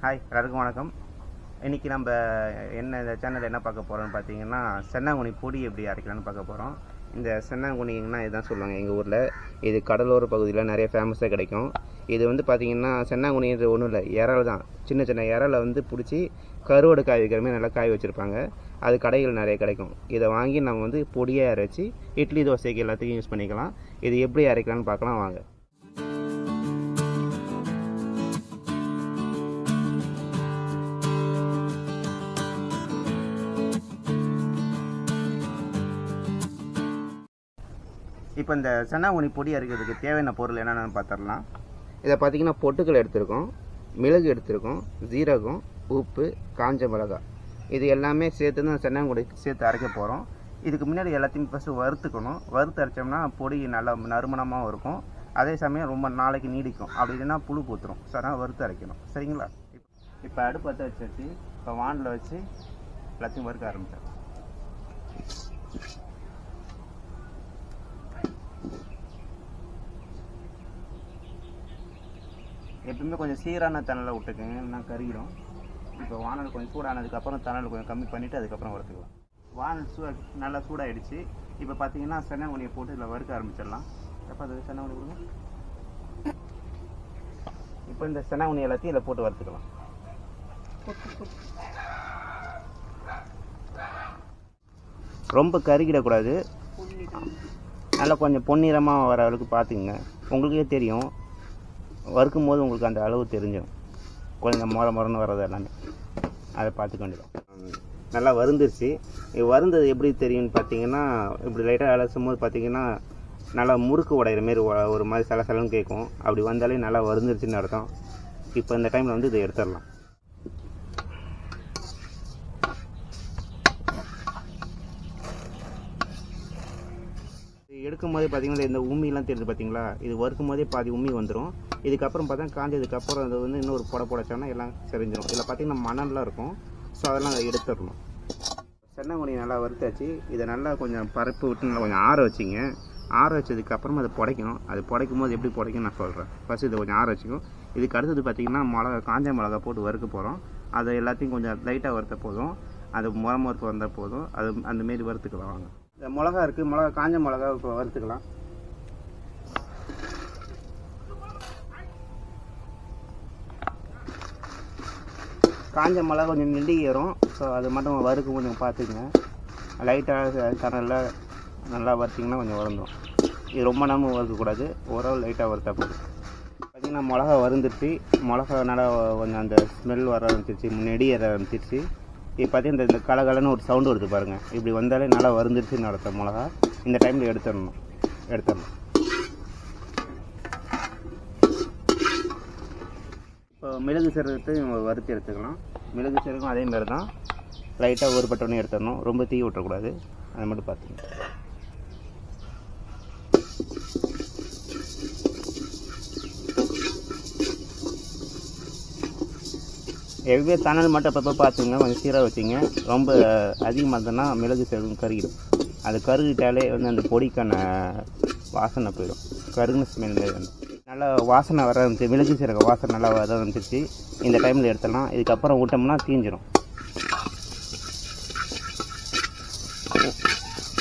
Hi, எல்லாருக்கும் வணக்கம். இன்றைக்கி நம்ம இந்த சேனலில் என்ன பார்க்க போகிறோம்னு பார்த்தீங்கன்னா, சென்னாங்குனி பொடி எப்படி அரைக்கலான்னு பார்க்க போகிறோம். இந்த சென்னாங்குனிங்கன்னா இதுதான் சொல்லுவாங்க எங்கள் ஊரில். இது கடலோர பகுதியில் நிறைய ஃபேமஸாக கிடைக்கும். இது வந்து பார்த்திங்கன்னா சென்னாங்குனின்றது ஒன்றும் இல்லை, இறால் தான். சின்ன சின்ன இறாலை வந்து பிடிச்சி கருவாடு காய் வைக்கிற மாதிரி நல்லா காய் வச்சுருப்பாங்க. அது கடைகள் நிறைய கிடைக்கும். இதை வாங்கி நம்ம வந்து பொடியாக அரைச்சி இட்லி தோசைக்கு எல்லாத்துக்கும் யூஸ் பண்ணிக்கலாம். இது எப்படி அரைக்கலான்னு பார்க்கலாம் வாங்க. இப்போ இந்த சென்னாங்குனி பொடி அரைக்கிறதுக்கு தேவையான பொருள் என்னென்னு பார்த்துடலாம். இதை பார்த்திங்கன்னா பொட்டுக்கள் எடுத்துருக்கோம், மிளகு எடுத்துருக்கோம், ஜீரகம், உப்பு, காஞ்ச மிளகாய், இது எல்லாமே சேர்த்து தான் சென்னாங்குனி சேர்த்து அரைக்க போகிறோம். இதுக்கு முன்னாடி எல்லாத்தையும் ஃபஸ்ட்டு வறுத்துக்கணும். வறுத்து அரைச்சோம்னா பொடி நல்லா நறுமணமாகவும் இருக்கும். அதே சமயம் ரொம்ப நாளைக்கு நீடிக்கும். அப்படி இல்லைன்னா புழு பூத்துரும். ஸோ அதனால் வறுத்து அரைக்கணும். சரிங்களா? இப்போ அடுப்பு பற்ற வச்சு இப்போ வானில் வச்சு எல்லாத்தையும் வறுக்க ஆரம்பித்தேன். எப்பவுமே கொஞ்சம் சீரான தணலை விட்டுக்குங்க, இல்லைனா கறிடும். இப்போ வானல் கொஞ்சம் சூடானதுக்கப்புறம் தணல் கொஞ்சம் கம்மி பண்ணிவிட்டு அதுக்கப்புறம் வறுத்துக்கலாம். வானல் நல்லா சூடாகிடுச்சு. இப்போ பார்த்தீங்கன்னா சென்னாங்குனியை போட்டு இதில் வறுக்க ஆரம்பிச்சிடலாம். எப்போ அது சென்னாங்குனி கொடுங்க. இப்போ இந்த சென்னாங்குனி எல்லாத்தையும் இதில் போட்டு வறுத்துக்கலாம். ரொம்ப கருகிடக்கூடாது, நல்லா கொஞ்சம் பொன்னிறமாக வர அளவுக்கு பார்த்துக்குங்க. உங்களுக்கே தெரியும், வறுக்கும் போது உங்களுக்கு அந்த அளவு தெரிஞ்சிடும். கொஞ்சம் முறன்னு வர்றது எல்லாமே அதை பார்த்துக்க வேண்டியதான். நல்லா வருந்துருச்சு. வருந்தது எப்படி தெரியும்னு பார்த்தீங்கன்னா, இப்படி லைட்டாக அலசும் போது பார்த்தீங்கன்னா நல்லா முறுக்கு உடையிற மாரி ஒரு மாதிரி சலசலன்னு கேட்கும். அப்படி வந்தாலே நல்லா வருந்துருச்சுன்னு அர்த்தம். இப்போ இந்த டைமில் வந்து இதை எடுத்துடலாம். எடுக்கும் போதே பார்த்தீங்கன்னா இந்த உம்மிலாம் தெரியுது பார்த்தீங்களா, இது வறுக்கும் போதே பாதி உம்மி வந்துடும். இதுக்கப்புறம் பார்த்தா காஞ்சதுக்கப்புறம் அது வந்து இன்னொரு புடச்சோன்னா எல்லாம் செறிஞ்சிடும். இதில் பார்த்தீங்கன்னா மணல்லாம் இருக்கும். ஸோ அதெல்லாம் அதை எடுத்துடணும். சென்னாங்குனி நல்லா வறுத்தாச்சு. இதை நல்லா கொஞ்சம் பரப்பு விட்டு நல்லா கொஞ்சம் ஆற வச்சிங்க. ஆற வச்சதுக்கப்புறமா அதை புடைக்கணும். அது புடைக்கும் போது எப்படி புடைக்கும் நான் சொல்கிறேன். ஃபஸ்ட்டு இதை கொஞ்சம் ஆற வச்சுக்கும். இதுக்கு அடுத்தது பார்த்திங்கன்னா காஞ்ச மிளகா போட்டு வறுக்க போகிறோம். அதை எல்லாத்தையும் கொஞ்சம் லைட்டாக வறுத்த போதும், அது முறப்பு வந்தால் போதும். அது அந்தமாரி வறுத்துக்கலாம். வாங்க, இந்த மிளகா இருக்குது, காஞ்ச மிளகா இப்போ வறுத்துக்கலாம். காஞ்ச மிளகா கொஞ்சம் நெல்லி ஏறும். ஸோ அது மட்டும் வறுக்கும் கொஞ்சம் பார்த்துக்குங்க. லைட்டாக தணலில் நல்லா வறுத்திங்கன்னா கொஞ்சம் வறுந்துடும். இது ரொம்ப நேரமும் வறுக்கக்கூடாது, ஓரளவு லைட்டாக வறுத்தா போதும். பார்த்திங்கன்னா மிளகா வருந்துருச்சு. மிளகா நல்லா கொஞ்சம் அந்த ஸ்மெல் வர ஆரம்பிச்சிருச்சு, நெடி ஏற ஆரம்பிச்சிருச்சு. இப்போ பார்த்தீங்கன்னா இந்த கலகலன்னு ஒரு சவுண்டு வருது பாருங்கள். இப்படி வந்தாலே நல்லா வருந்துருச்சுன்னு அர்த்தம் மிளகா. இந்த டைமில் எடுத்துடணும். இப்போ மிளகு சீரகத்தையும் வறுத்து எடுத்துக்கலாம். மிளகு சீரகம் அதே மாதிரி தான், லைட்டாக ஒரு பட்டோன்னே எடுத்துடணும். ரொம்ப தீ விட்டுறக்கூடாது, அதை மட்டும் பார்த்துக்கணும். எப்பவுமே தணல் மட்டும் அப்பப்போ பார்த்துங்க, கொஞ்சம் சீராக வச்சுங்க. ரொம்ப அதிகமாக இருந்ததுன்னா மிளகு சீரகம் கருகிடும். அது கருகிட்டாலே வந்து அந்த பொடிக்கான வாசனை போயிடும். கருகுன ஸ்மெல் வந்து நல்லா வாசனை வர ஆரம்பிச்சு, மிளகு சீரக வாசனை நல்லா வர ஆரம்பிச்சிருச்சு. இந்த டைமில் எடுத்துடலாம். இதுக்கப்புறம் விட்டோம்னா தீஞ்சிடும்.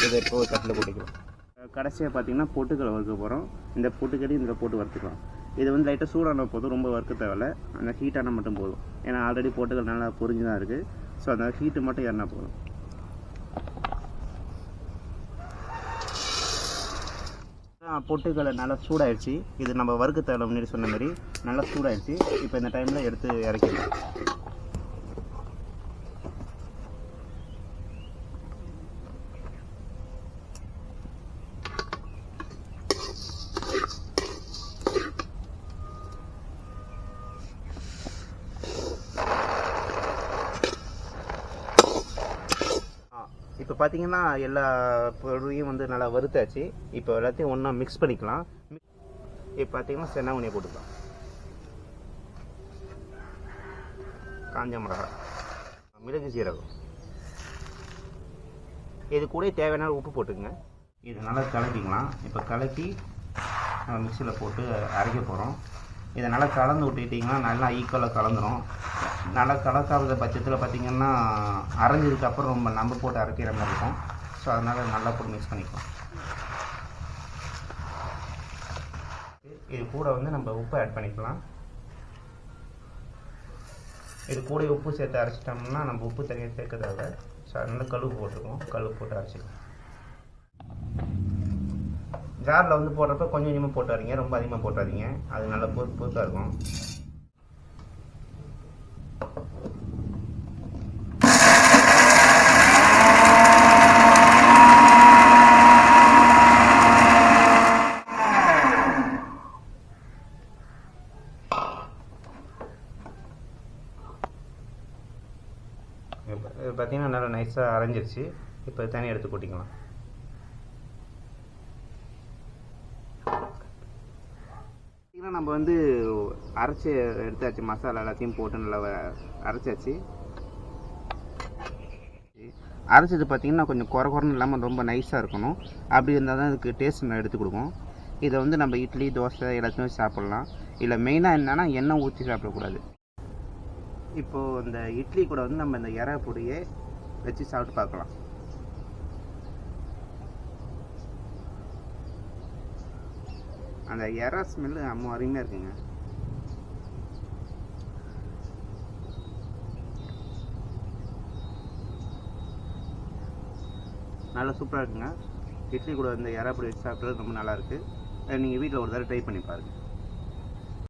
இதை இப்போ தட்டில் போட்டுக்கலாம். கடைசியாக பார்த்தீங்கன்னா பொட்டுக்களை வறுக்க போகிறோம். இந்த பொட்டுக்கடி இதில் போட்டு வறுத்துக்கலாம். இது வந்து லைட்டாக சூடான போதும், ரொம்ப வறுக்க தேவையில்லை. அந்த ஹீட்டான மட்டும் போதும். ஏன்னா ஆல்ரெடி பொட்டுக்கள் நல்லா பொரிஞ்சு தான் இருக்குது. ஸோ அந்த ஹீட்டு மட்டும் ஏறினா போதும். பொட்டுக்களை நல்லா சூடாயிடுச்சு. இது நம்ம வறுக்க தேவை முன்னாடி சொன்ன மாதிரி நல்லா சூடாயிடுச்சு. இப்போ இந்த டைமில் எடுத்து இறக்கிடலாம். இப்போ பார்த்தீங்கன்னா எல்லா பொருளையும் வந்து நல்லா வறுத்தாச்சு. இப்போ எல்லாத்தையும் ஒன்றா மிக்ஸ் பண்ணிக்கலாம். இப்போ பார்த்தீங்கன்னா சென்னாங்குனியை போட்டுக்கலாம். காஞ்ச மிளகாய், மிளகு சீரகம், இது கூட தேவையான உப்பு போட்டுங்க. இது நல்லா கலக்கிக்கலாம். இப்போ கலக்கி மிக்சியில் போட்டு அரைக்க போகிறோம். இதை நல்லா கலந்து விட்டுக்கிட்டிங்கன்னா நல்லா ஈக்குவலாக கலந்துடும். நல்லா கலக்காத பட்சத்தில் பார்த்திங்கன்னா அரைஞ்சதுக்கப்புறம் நம்ம போட்டு அரைக்கிற மாதிரி இருக்கும். ஸோ அதனால் நல்லா போட்டு மிக்ஸ் பண்ணிக்கலாம். இது கூட வந்து நம்ம உப்பு ஆட் பண்ணிக்கலாம். இது கூட உப்பு சேர்த்து அரைச்சிட்டோம்னா நம்ம உப்பு தனியாக சேர்க்க தேவை. ஸோ அதனால் கழுவு போட்டுருக்கோம். கழுவு போட்டு அரைச்சிக்கலாம். ஜாரில் வந்து போடுறப்ப கொஞ்சம் கொஞ்சமாக போட்டாதீங்க, ரொம்ப அதிகமாக போட்டாதீங்க. அது நல்லா பொறுப்பாக இருக்கும். இது பார்த்திங்கன்னா நல்லா நைஸாக அரைஞ்சிருச்சு. இப்போ தனியாக எடுத்து கொட்டிக்கலாம். நம்ம வந்து அரைச்சி எடுத்தாச்சு. மசாலா எல்லாத்தையும் போட்டு நல்லா அரைச்சாச்சு. அரைச்சது பார்த்திங்கன்னா கொஞ்சம் குறன்னு இல்லாமல் ரொம்ப நைஸாக இருக்கணும். அப்படி இருந்தால் தான் இதுக்கு டேஸ்ட் நான் எடுத்து கொடுக்கும். இதை வந்து நம்ம இட்லி, தோசை எல்லாத்தையுமே சாப்பிட்லாம். இல்லை மெயினாக என்னென்னா எண்ணெய் ஊற்றி சாப்பிடக்கூடாது. இப்போது இந்த இட்லி கூட வந்து நம்ம இந்த இறா பொடியை வச்சு சாப்பிட்டு பார்க்கலாம். அந்த இறா ஸ்மெல்லு அருமையாக இருக்குங்க. நல்லா சூப்பராக இருக்குங்க. இட்லி கூட இந்த இறா பொடி வச்சு சாப்பிட்றது ரொம்ப நல்லாயிருக்கு. நீங்கள் வீட்டில் ஒரு தடவை ட்ரை பண்ணி பாருங்கள்.